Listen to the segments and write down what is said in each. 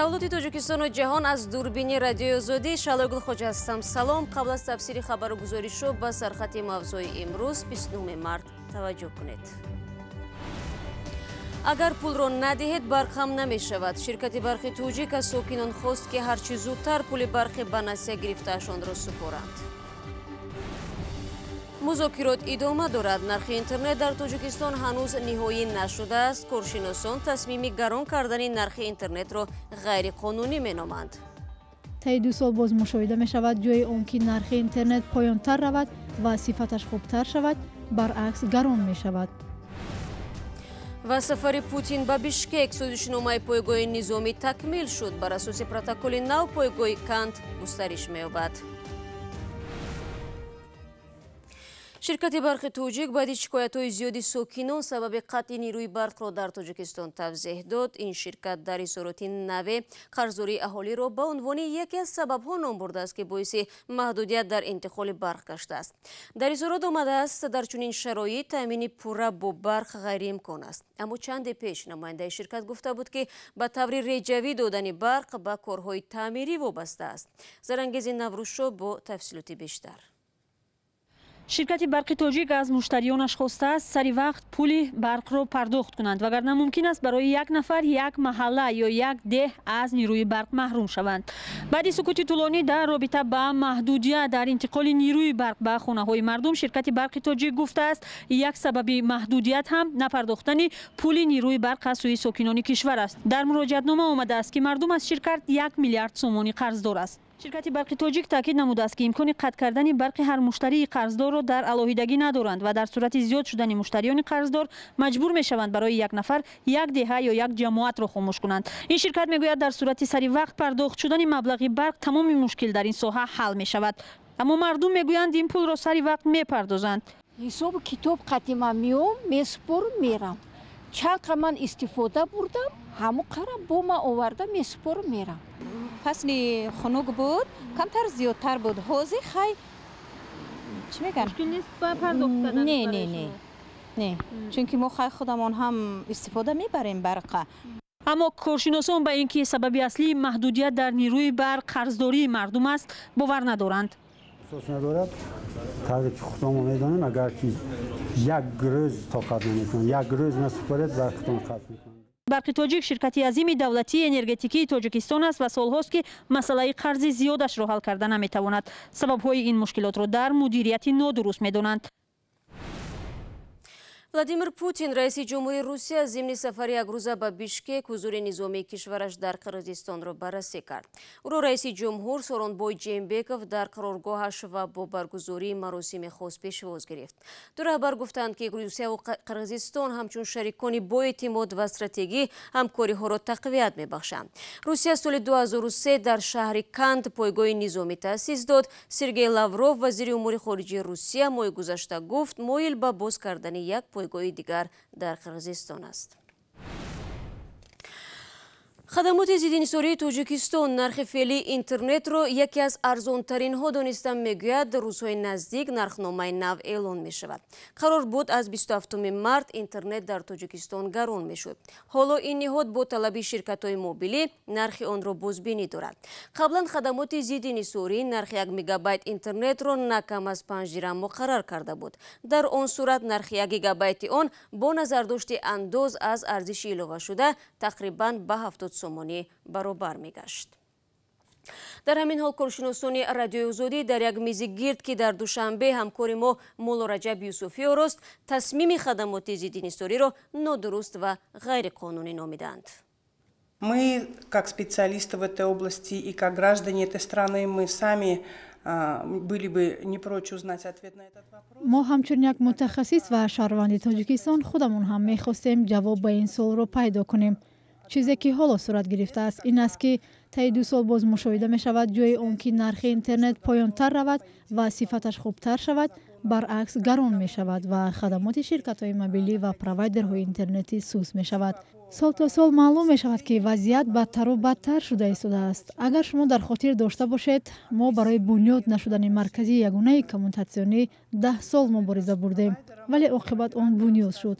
тавлути Тоҷикистону ҷаҳон аз дурбини радиои Озодӣ Шалойгул Хоҷа ҳастам. Салом. Қабл аз тафсири хабару гузоришо ба сархати мавзӯи имрӯз 29 март таваҷҷӯҳ кунед. Агар пулро надиҳед, барқ ҳам намешавад. Ширкати барқи Тоҷик аз сокинон хост, ки ҳарчи зудтар пули барқи ба насия гирифтаашонро супоранд. музокирот идома дорад. Нархи интернет дар Тоҷикистон ҳанӯз ниҳоӣ нашудааст. Коршиносон тасмими гарон кардани нархи интернетро ғайриқонунӣ меноманд. таи 2 сол боз мушоҳида мешавад ҷои он ки нархи интернет поёнтар равад ва сифаташ хубтар шавад, баръакс гарон мешавад. ва сафари Путин ба Бишкек, сӯзишномаи пойгоҳи низомӣ такмил шуд. Бар асоси протоколи нав пойгоҳи Кант густариш меёбад. ширкати барқи Тоҷик баъди шикоятҳои зиёди сокинон сабаби қатъи нируи барқро дар Тоҷикистон тавзеҳ дод. Ин ширкат дар изҳороти наве қарздории аҳолиро ба унвони яке аз сабабҳо ном бурдааст, ки боиси маҳдудият дар интиқоли барқ гаштааст. Дар изҳорот омадааст, дар чунин шароит таъмини пурра бо барқ ғайриимкон аст. аммо чанде пеш намояндаи ширкат гуфта буд, ки ба таври реҷавӣ додани барқ ба корҳои таъмирӣ вобаста аст. Зарангези Наврӯзшо бо тафсилоти бештар. ширкати барқи Тоҷик аз муштарионаш хостааст сари вақт пули барқро пардохт кунанд, вагарна мумкин аст барои як нафар як маҳалла ё як деҳ аз нируи барқ маҳрум шаванд. баъди сукути тӯлонӣ дар робита ба маҳдудият дар интиқоли нируи барқ ба хонаҳои мардум, ширкати барқи Тоҷик гуфтааст, як сабаби маҳдудият ҳам напардохтани пули нируи барқ аз сӯи сокинони кишвар аст. дар муроҷиатнома омадааст, ки мардум аз ширкат 1 миллиард сомонӣ қарздор аст. ширкати барқи Тоҷик таъкид намудааст, ки имкони қатъ кардани барқи ҳар муштарии қарздорро дар алоҳидагӣ надоранд ва дар сурати зиёд шудани муштариёни қарздор маҷбур мешаванд барои як нафар як деҳа ё як ҷамоатро хомӯш кунанд. ин ширкат мегӯяд дар сурати сари вақт пардохт шудани маблағи барқ тамоми мушкил дар ин соҳа ҳал мешавад. аммо мардум мегӯянд ин пулро сари вақт мепардозанд. ҳисоби китоб қатима меом месупор мерам. чанд қа ман истифода бурдам, ҳаму қара бо ма оварда месупор мерам. фасли хунук буд, камтар зиёдтар буд. ҳозир хай чӣ меган? Не. Чунки мо хай худамон ҳам истифода мебарем барқа. аммо коршиносон ба ин ки сабаби аслии маҳдудият дар нируи барқ қарздории мардум аст, бовар надоранд. اساس ندارد طوری که خودمون میدانیم اگر که یک روز طاقت نمیکنه یک روز نسپارید برقتون قطع میکنه. барқи Тоҷик ширкати азими давлатии энергетикии Тоҷикистон аст ва солҳост, ки масъалаи қарзи зиёдашро ҳал карда наметавонад. сабабҳои ин мушкилотро дар мудирияти нодуруст медонанд. Владимир Путин, раиси ҷумҳурии Русия, зимни сафари якрӯза ба Бишкек ҳузури низомии кишвараш дар Қирғизистонро баррасӣ кард. ӯро раиси ҷумҳур Сооронбой Ҷэймбеков дар қароргоҳаш ва бо баргузории маросими хос пешвоз гирифт. ду раҳбар гуфтанд, ки Русияву Қирғизистон ҳамчун шарикони боэътимод ва стратегӣ ҳамкориҳоро тақвият мебахшанд. Русия соли 2003 дар шаҳри Кант пойгоҳи низомӣ таъсис дод. Сергей Лавров, вазири умури хориҷии Русия, моҳи гузашта гуфт, моил ба боз кардани як пойгоҳи дигар дар Қирғизистон аст. хадамоти зиддинисории Тоҷикистон нархи феълии интернетро яке аз арзонтаринҳо дониста мегӯяд, рӯзҳои наздик нархномаи нав эълон мешавад. қарор буд аз 27 март интернет дар Тоҷикистон гарон мешуд. ҳоло ин ниҳод бо талаби ширкатҳои мобилӣ нархи онро бозбинӣ дорад. қаблан хадамоти зиддинисорӣ нархи 1 мегабайт интернетро на кам аз 5 дирам муқаррар карда буд. дар он сурат нархи 1 гигабайти он бо назардошти андоз аз арзиши иловашуда тақрибан ба 70 сомонӣ баробар мегашт. дар ҳамин ҳол коршиносони радиои Озодӣ дар як мизи гирд, ки дар душанбе ҳамкори мо Моло Раҷаб Юсуфӣ орост, тасмими хадамоти зиддинисориро нодуруст ва ғайриқонунӣ номиданд. Мы, как специалисты в этой области и как граждане этой страны, мы сами были бы не прочь узнать ответ на этот вопрос. мо ҳамчун як мутахассис ва шаҳрванди Тоҷикистон худамон ҳам мехостем ҷавоб ба ин суолро пайдо кунем. чизе ки ҳоло сурат гирифтааст ин аст, ки таи 2 сол боз мушоҳида мешавад ҷои он ки нархи интернет поёнтар равад ва сифаташ хубтар шавад, баръакс гарон мешавад ва хадамоти ширкатҳои мобилӣ ва провайдерҳои интернетӣ сус мешавад. сол то сол маълум мешавад, ки вазъият бадтару бадтар шуда истодааст. агар шумо дар хотир дошта бошед, мо барои бунёд нашудани маркази ягонаи коммутатсионӣ 10 сол мубориза бурдем, вале оқибат он бунёд шуд.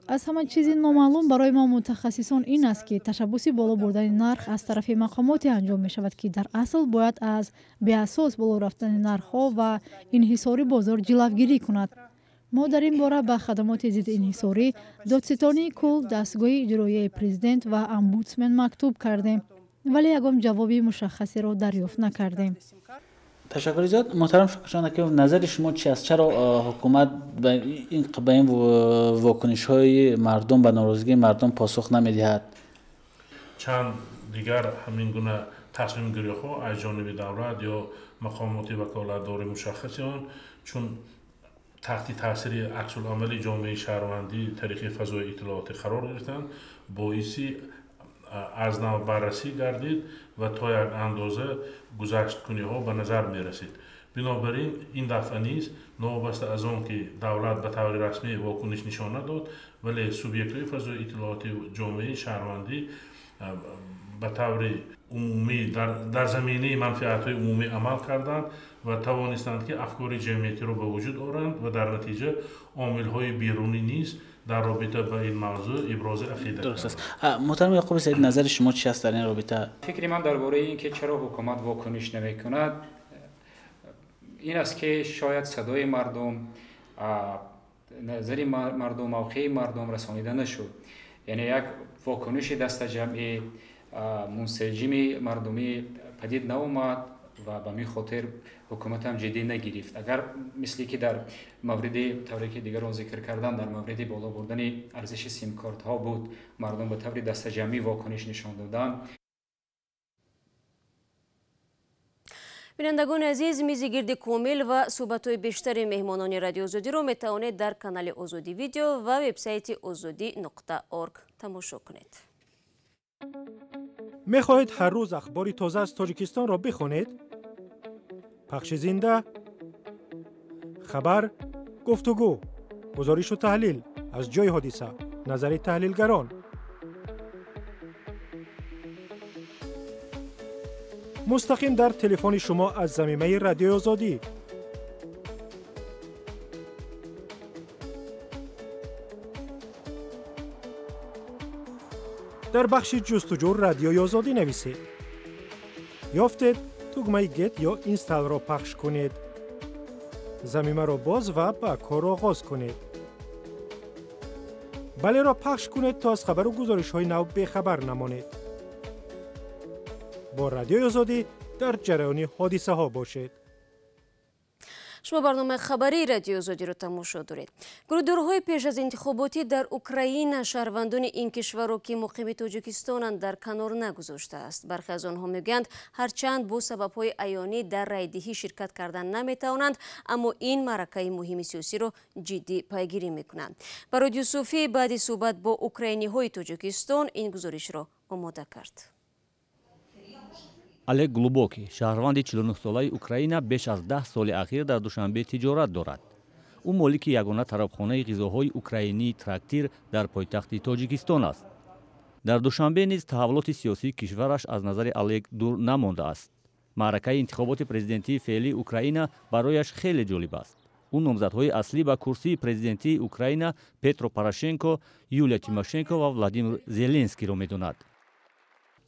аз ҳама чизи номаълум барои мо мутахассисон ин аст ки ташаббуси боло бурдани нарх аз тарафи мақомоте анҷом мешавад ки дар асл бояд аз беасос боло рафтани нархҳо ва инҳисори бозор ҷилавгирӣ кунад. мо дар ин бора ба хадамоти зидди инҳисорӣ, додситони кул, дастгоҳи иҷроияи президент ва омбудсмен мактуб кардем, вале ягон ҷавоби мушаххасеро дарёфт накардем. تشکر زیاد. محترم شکرشان که نظر شما چی است؟ چرا حکومت به این واکنش های مردم به ناراضگی مردم پاسخ نمیدهد؟ چند دیگر همین گونه تصمیم گیری ها از جانب دولت یا مقامات وکالتدار مشخصی آن چون تحت تاثیر عکس العمل جامعه شهروندی طریق فضای اطلاعات قرار گرفتند، باعثی از نو بررسی گردید و تا یک اندازه گذشت کنی ها به نظر می رسید. بنابراین این دفعه نیز نوابسته از آن که دولت به طور رسمی واکنش نشان نداد، ولی سوبیکت های فضای اطلاعات جامعه شهروندی به طور عمومی در زمینه منفعت های عمومی عمل کردند و توانستند که افکار جمعیتی را به وجود آورند و در نتیجه عامل های بیرونی نیز در رابطه با این موضوع ابراز عقیده درست است. محترم یعقوب سعید، نظر شما چی است در این رابطه؟ فکر من درباره اینکه چرا حکومت واکنش نمی‌کند این است که شاید صدای مردم، نظر مردم، موقع مردم رسانیده نشد. یعنی یک واکنش دست جمعی منسجم مردمی پدید ناومد و به می خاطر حکومت هم جدی نگرفت. اگر مثلی که در مورد طوری که دیگر رو ذکر کردم در مورد بالا بردن ارزش سیم کارت ها بود، مردم به طور دست جمعی واکنش نشان دادند. بینندگان عزیز، میزگرد کامل و صحبت‌های بیشتر مهمانان رادیو آزادی رو میتوانید در کانال آزادی ویدیو و وبسایت azadi.org تماشا کنید. میخواهید هر روز اخباری تازه از تاجیکستان را بخوانید؟ پخش زنده، خبر، گفتگو، گزارش و تحلیل از جای حادثه، نظر تحلیلگران. مستقیم در تلفن شما از زمینه رادیو آزادی. در بخش جستجو رادیو آزادی نویسید. یافتید دکمه گت یا اینستال را پخش کنید. زمینه را باز و با کار آغاز کنید. بله را پخش کنید تا از خبر و گزارش های نو بخبر نمانید. با رادیو آزادی در جریان حادثه ها باشید. شما برنامه خبری رادیو آزادی رو تماشا دارید. گروه‌های پیش از انتخاباتی در اوکراین شهروندان این کشور را که مقیم تاجیکستانند در کنار نگذاشته است. برخی از آنها میگویند هرچند با سبب‌های عیانی در رایدهی شرکت کردن نمیتوانند، اما این معرکه مهم سیاسی را جدی پیگیری میکنند. برای یوسفی بعد صحبت با اوکراینی‌های تاجیکستان این گزارش را آماده کرد. алек глубокий шаҳрванди 49 солаи украина беш аз 10 соли ахир дар душанбе тиҷорат дорад. ӯ молики ягона тарабхонаи ғизоҳои украинии трактир дар пойтахти тоҷикистон аст. дар душанбе низ таҳаввулоти сиёсии кишвараш аз назари алек дур намондааст. маъракаи интихоботи президентии феълии украина барояш хеле ҷолиб аст. ӯ номзадҳои аслӣ ба курсии президентии украина Петро Порошенко, Юлия Тимошенко ва Владимир Зеленскийро медонад.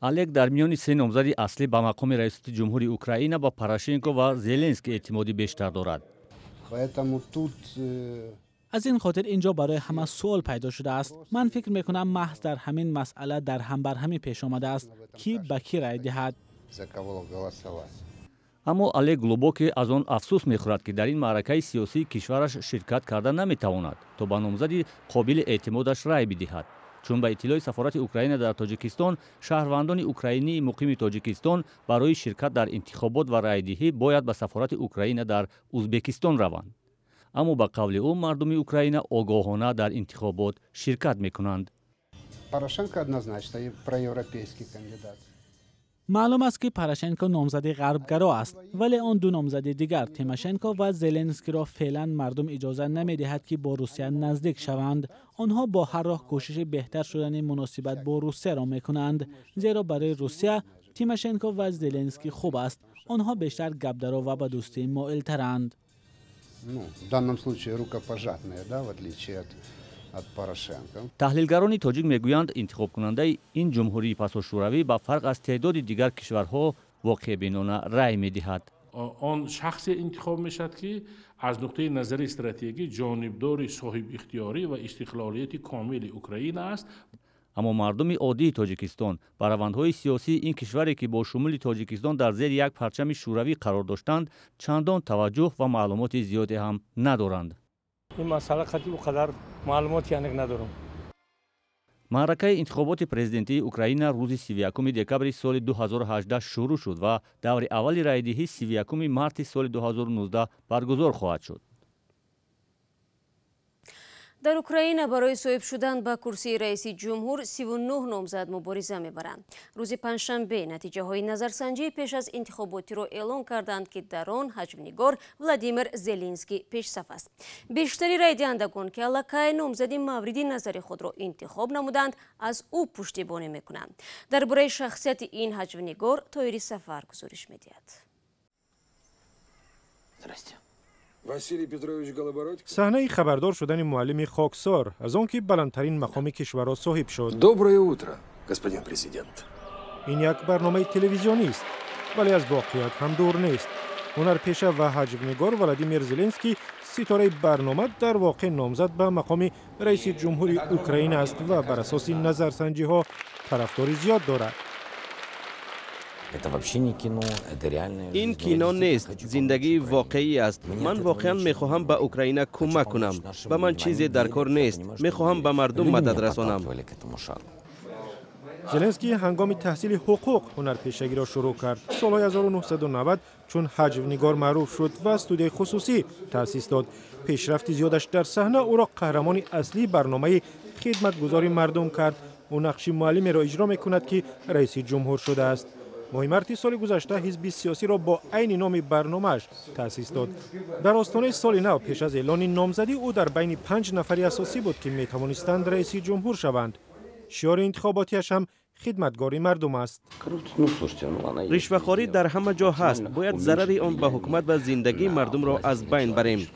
алек дар миёни се номзади аслӣ ба мақоми раисати ҷумҳури украина ба Порошенко ва Зеленский эътимоди бештар дорад. از این خاطر اینجا برای همه سوال پیدا شده است. من فکر میکنم محض در همین مسئله در هم بر همی پیش آمده است کی به کی رای دهد. аммо алек глубокий аз он афсӯс мехӯрад ки дар ин маъракаи сиёсии кишвараш ширкат карда наметавонад то ба номзади қобили эътимодаш рай бидиҳад. чун ба иттилои сафорати украина дар тоҷикистон шаҳрвандони украинии муқими тоҷикистон барои ширкат дар интихобот ва райдиҳӣ бояд ба сафорати украина дар узбекистон раванд. аммо ба қавли ӯ мардуми украина огоҳона дар интихобот ширкат мекунанд. Порошенко однозначно проевропейский кандидат. معلوم است که پاراشنکو نامزد غربگرا است، ولی آن دو نامزد دیگر تیماشنکو و زلنسکی را فعلا مردم اجازه نمی‌دهد که با روسیه نزدیک شوند. آنها با هر راه کوشش بهتر شدن مناسبت با روسیه را می‌کنند، زیرا برای روسیه تیماشنکو و زلنسکی خوب است. آنها بیشتر گپ‌درا و به دوستی مائل‌ترند. В данном случае рукопожатные, да, в отличие от от Порошенко. таҳлилгарони тоҷик мегӯянд интихобкунандаи ин ҷумҳурии пасошӯравӣ ба фарқ аз теъдоди дигар кишварҳо воқеъбинона рай медиҳад. он шахсе интихоб мешавад ки аз нуқтаи назари стратегӣ ҷонибдори соҳибихтиёрӣ ва истиқлолияти комили Украина аст. аммо мардуми оддии тоҷикистон ба равандҳои сиёсии ин кишваре ки бо шумули тоҷикистон дар зери як парчами шӯравӣ қарор доштанд чандон таваҷҷӯҳ ва маълумоти зиёде ҳам надоранд. ин масъала қатъи қадар маълумоти аниқ надорам. маъракаи интихоботи президентии Украина рӯзи 31 декабри соли 2018 шурӯъ шуд ва даври аввали райдиҳӣ 31 марти соли 2019 баргузор хоҳад шуд. дар Украина барои соҳиб шудан ба курсии раиси ҷумҳур 39 номзад мубориза мебаранд. рӯзи панҷшанбе натиҷаҳои назарсанҷии пеш аз интихоботиро эълон карданд ки дар он ҳаҷвнигор Владимир Зеленский пешсаф аст. бештари райдиҳандагон ки аллакай номзади мавриди назари худро интихоб намуданд, аз ӯ пуштибонӣ мекунанд. дар бораи шахсияти ин ҳаҷвнигор Тоири Сафар гузориш медиҳад. صحنه خبردار شدن معلم خاکسار از آن که بلندترین مقام کشور را صاحب شد. Доброе утро, господин президент. این یک برنامه تلویزیونی است ولی از واقعیت هم دور نیست. هنرپیشه و حجم‌نگار ولادیمیر زلنسکی ستاره برنامه در واقع نامزد به مقام رئیس جمهوری اوکراین است و بر اساس نظرسنجی ها طرفداری زیاد دارد. این کینو نیست، زندگی واقعی است. من واقعا میخواهم به اوکراین کمک کنم. به من چیزی در کار نیست. میخواهم به مردم مدد رسانم. زلنسکی هنگام تحصیل حقوق هنرپیشگی را شروع کرد. سال 1990 چون حجم‌نگار معروف شد و استودیوی خصوصی تأسیس داد. پیشرفت زیادش در صحنه او را قهرمان اصلی برنامه خدمتگزاری مردم کرد. او نقش معلمی را اجرا میکند که رئیس جمهور شده است. ماه مارس سال گذشته حزب سیاسی را با عین نام برنامه‌اش تأسیس داد. در آستانه سال نو پیش از اعلان نامزدی او در بین 5 نفر اساسی بود که میتوانستند رئیس جمهور شوند. شعار انتخاباتیش هم خدمتگاری مردم است. رشوه‌خواری در همه جا هست. باید ضرر آن به حکومت و زندگی مردم را از بین بریم.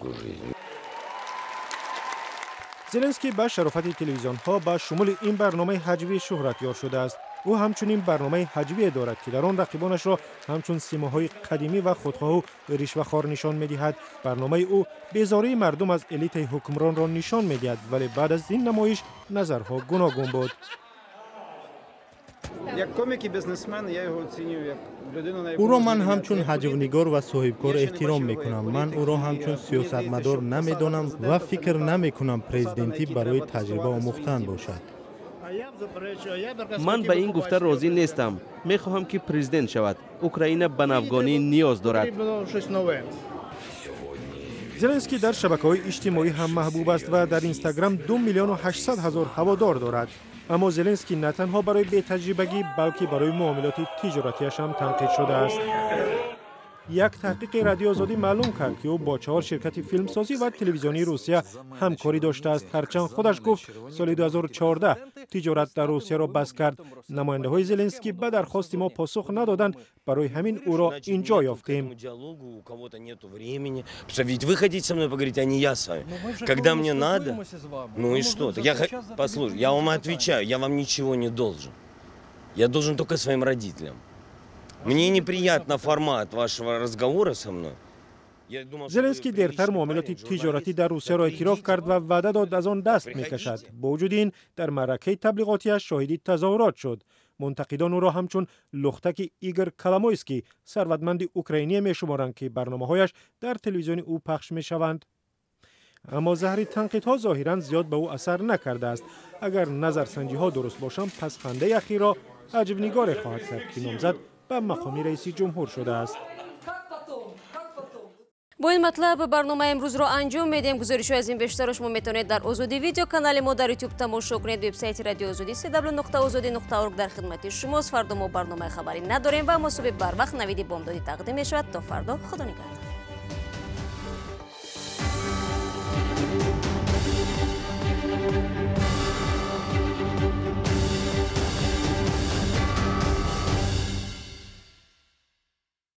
زلنسکی به شرافت تلویزیون ها با شمول این برنامه حجوی شهرت یار شده است. او همچنین برنامه حجوی دارد که در آن رقیبانش را همچون سیماهای قدیمی و خودخواه و رشوه‌خوار نشان می‌دهد. برنامه او بیزاری مردم از الیت حکمران را نشان می‌دهد، ولی بعد از این نمایش نظرها گوناگون بود. او را من همچون حجو‌نگار و صاحبکار احترام میکنم. من او را همچون سیاستمدار نمیدانم و فکر نمیکنم پرزیدنتی برای تجربه آموختن باشد. من به این گفته راضی نیستم. میخواهم که پرزیدنت شود. اوکراین به افغانی نیاز دارد. زلنسکی در شبکه‌های اجتماعی هم محبوب است و در اینستاگرام 2,800,000 هوادار دارد. اما زلنسکی نه تنها برای بی‌تجربگی بلکه برای معاملات تجارتیش هم تنقید شده است. یک تحقیق رادیو آزادی معلوم کرد که او با 4 شرکت فیلمسازی و تلویزیونی روسیه همکاری داشته است. هرچند خودش گفت سال 2014 تجارت در روسیه را بس کرد. نماینده های زلنسکی به درخواست ما پاسخ ندادند، برای همین او را اینجا یافتیم. Вы хотите со мной поговорить, а не я с вами. Когда мне надо, ну и что? Послушай, я вам отвечаю, я вам ничего не должен. Я должен только своим родителям. Мне неприятно формат вашего разговора со мной. زلنسکی دیرتر معاملات تجارتی در روسیه را اعتراف کرد و وعده داد از آن دست میکشد. با وجود این در معرکه تبلیغاتیش شاهد تظاهرات شد. منتقدان او را همچون لختک ایگور کلامویسکی ثروتمند اوکراینی میشمارند که برنامه‌هایش در تلویزیون او پخش میشوند. اما ظاهری تنقیدها ظاهراً زیاد به او اثر نکرده است. اگر نظرسنجی‌ها درست باشند پس خنده اخیر را حجو‌نگار خواهد کرد که نامزد به مقام رئیس جمهور شده است. با این مطلب برنامه امروز رو انجام میدیم. گزارش از این بیشتر شما میتونید در آزادی ویدیو کانال ما در یوتیوب تماشا کنید. وبسایت رادیو آزادی www.azadi.org در خدمت شماست. فردا ما برنامه خبری نداریم و ما صبح بر وقت نوید بامدادی تقدیم میشود. تا فردا، خدا نگهدار.